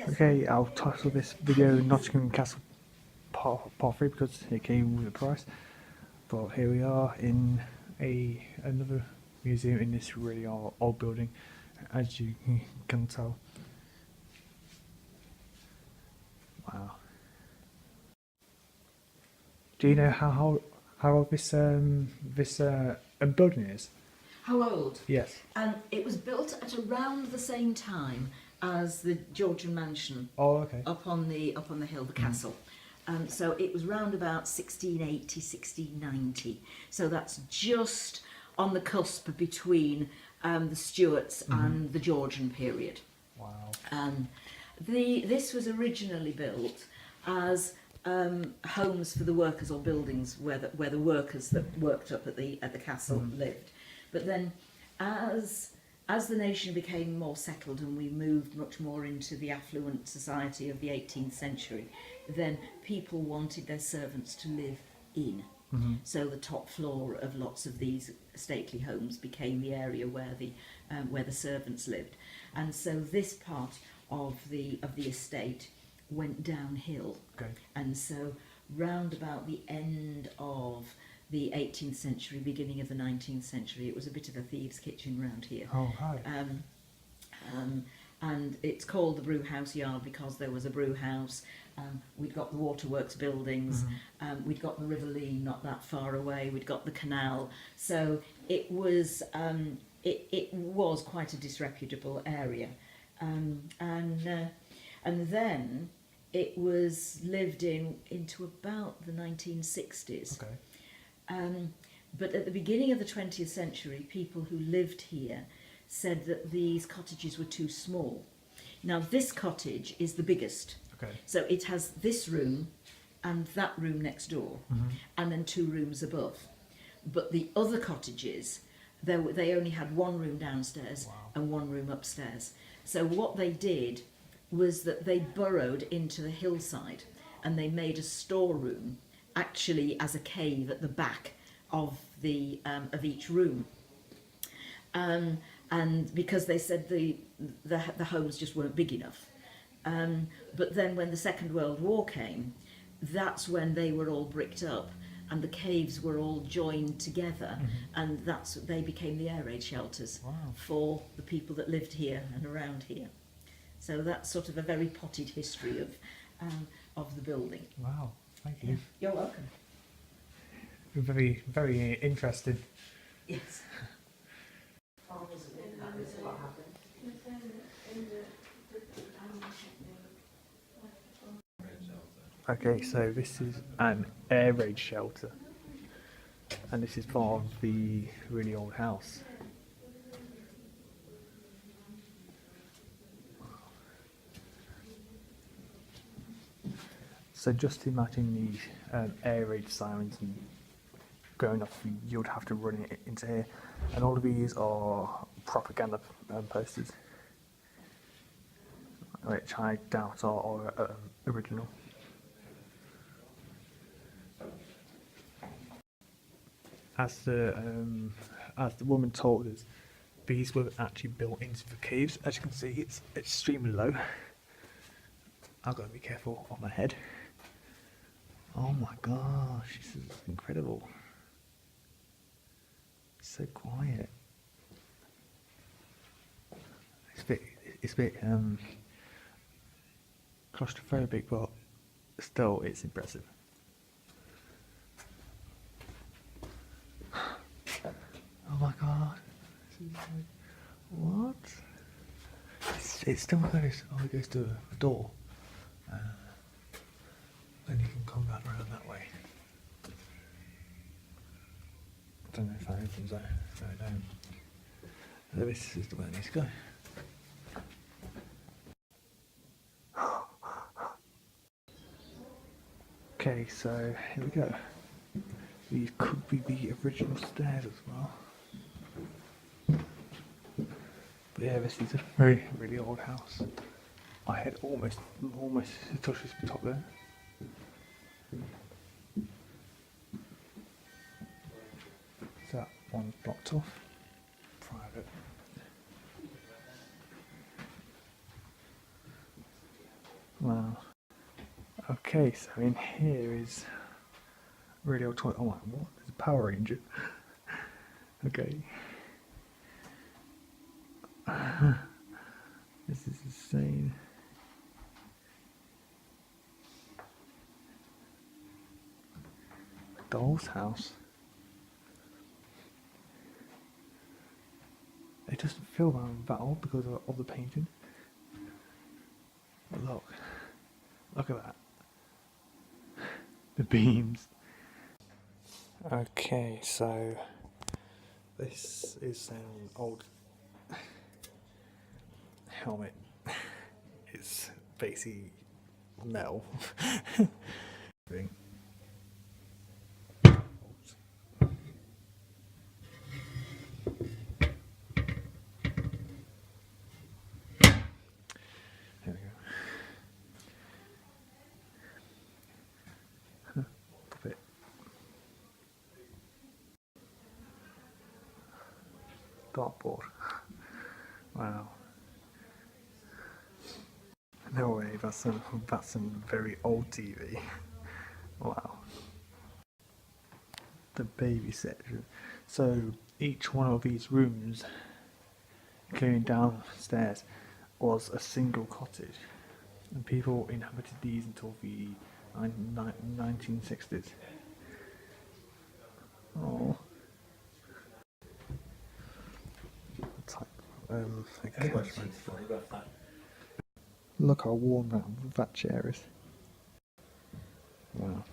Okay, I'll title this video Nottingham Castle Part 3 because it came with a price. But here we are in another museum in this really old building, as you can tell. Wow. Do you know how old this building is? How old? Yes. It was built at around the same time as the Georgian mansion. Oh, okay. Up on the hill, the castle. So it was round about 1680, 1690. So that's just on the cusp between the Stuarts and the Georgian period. Wow. This was originally built as homes for the workers, or buildings where the workers that worked up at the castle lived. But then, as the nation became more settled and we moved much more into the affluent society of the 18th century, then people wanted their servants to live in. So the top floor of lots of these stately homes became the area where the servants lived, and so this part of the estate went downhill. Okay. And so round about the end of the 18th century, beginning of the 19th century, it was a bit of a thieves' kitchen round here. Oh, hi. And it's called the brew house yard because there was a brew house. We'd got the waterworks buildings. We'd got the River Lee not that far away. We'd got the canal. So it was quite a disreputable area. And then it was lived into about the 1960s. Okay. But at the beginning of the 20th century, people who lived here said that these cottages were too small. Now, this cottage is the biggest. Okay. So it has this room and that room next door, and then 2 rooms above. But the other cottages, they only had 1 room downstairs. Wow. And 1 room upstairs. So what they did was that they burrowed into the hillside and they made a storeroom actually as a cave at the back of each room. And because they said the homes just weren't big enough. But then when the Second World War came, that's when they were all bricked up and the caves were all joined together, and they became the air raid shelters. Wow. For the people that lived here and around here. So that's sort of a very potted history of the building. Wow. Thank you. You're welcome. Very, very interesting. Yes. Okay, so this is an air raid shelter, and this is part of the really old house. So just imagine the air raid sirens and going off, you'd have to run it into here, and all of these are propaganda posters, which I doubt are original. As the woman told us, these were actually built into the caves. As you can see, it's extremely low. I've got to be careful of my head. Oh my gosh, this is incredible. It's so quiet. It's a bit claustrophobic, but still, it's impressive. Oh my god. What? It still goes. Oh, it goes to a door. Then you can come back around that way. I don't know if that opens there. No, it don't. So this is the way it needs to go. Okay, so here we go. These could be the original stairs as well. But yeah, this is a very, really old house. My head almost touches the top there. So that one's blocked off. Private. Wow. Okay, so in here is really old toilet. Oh my, what? There's a Power Ranger. Okay. This is insane. Doll's house. It doesn't feel that old because of the painting. But look at that. The beams. Okay, so this is an old helmet. It's basically metal. Thing. There we go. Pop it. Dartboard. Wow. No way, that's a very old TV. Wow. The baby section. So each one of these rooms, including downstairs, was a single cottage, and people inhabited these until the 1960s. Oh. Look how warm that chair is. Wow.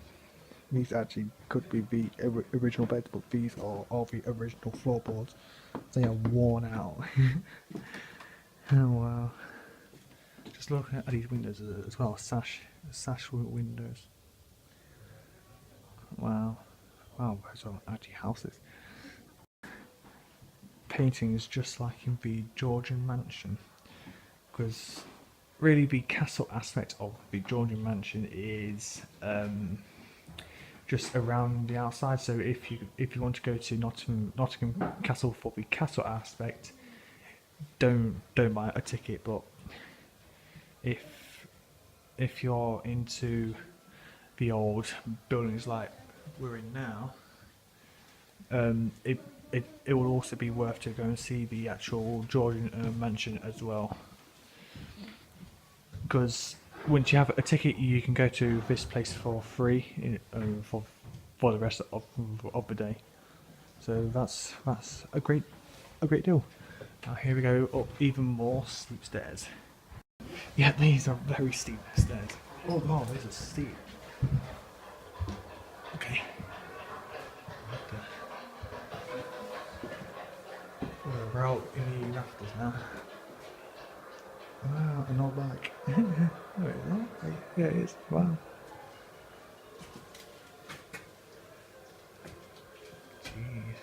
These actually could be the original beds, but these are the original floorboards. They are worn out. Oh wow. Just look at these windows as well, sash windows. Wow. Wow, those are actually houses. Paintings just like in the Georgian mansion. Because really the castle aspect of the Georgian mansion is just around the outside. So if you want to go to Nottingham Castle for the castle aspect, don't buy a ticket. But if you're into the old buildings like we're in now, it will also be worth to go and see the actual Georgian mansion as well. Because once you have a ticket, you can go to this place for free for the rest of the day. So that's a great deal. Now here we go up even more steep stairs. Yeah, these are very steep stairs. Oh wow, these are steep. Okay. We're out in the rafters now. Wow, an old bike. No, it's not. Yeah, it is. Wow. Jeez.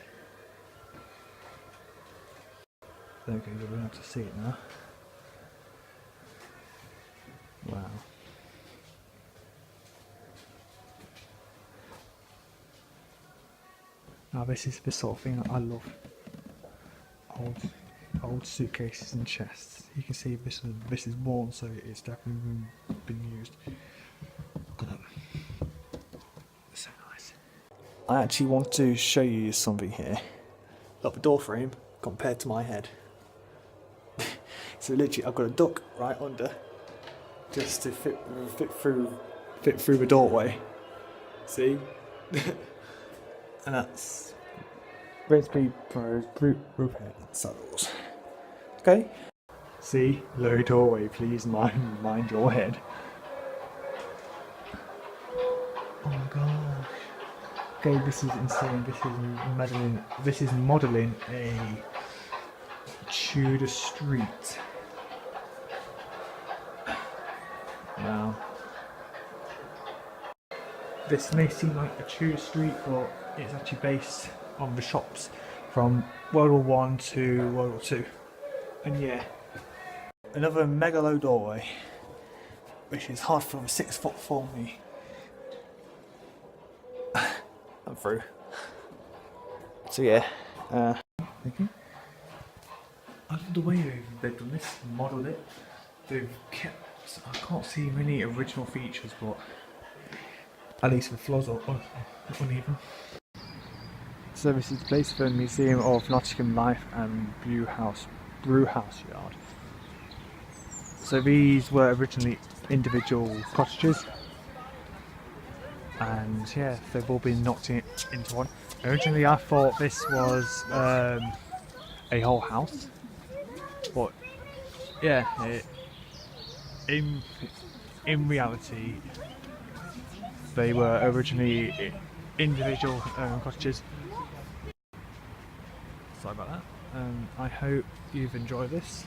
There we go, you'll be able to see it now. Wow. Now this is the sort of thing that I love. Old suitcases and chests. You can see this is worn, so it's definitely been used. Look at them. They're so nice. I actually want to show you something here. Look, the door frame compared to my head. So literally, I've got a duck right under, just to fit through the doorway. See, and that's basically for roof head saddles. Okay. See, low doorway. Please mind your head. Oh my gosh. Okay, this is insane. This is modelling a Tudor street. Wow. This may seem like a Tudor street, but it's actually based on the shops from World War One to World War Two. And yeah, another mega low doorway, which is hard for a 6 foot for me. I'm through. So yeah, thank you. I love the way they've done this, modelled it. They've kept I can't see many original features, but at least the floors are uneven. So this is the place for the Museum of Nottingham Life and Brewhouse Yard. So these were originally individual cottages, and yeah, they've all been knocked into one. Originally I thought this was a whole house, but yeah, in reality they were originally individual cottages. Sorry about that. I hope you've enjoyed this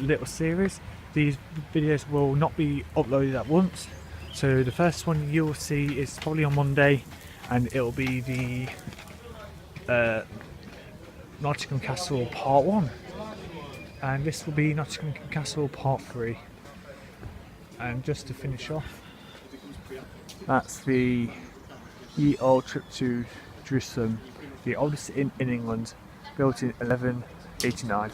little series. These videos will not be uploaded at once, so the first one you'll see is probably on Monday, and it'll be the Nottingham Castle Part 1, and this will be Nottingham Castle Part 3. And just to finish off, that's the Ye Old Trip to Jerusalem, the oldest inn in England, built in 1189.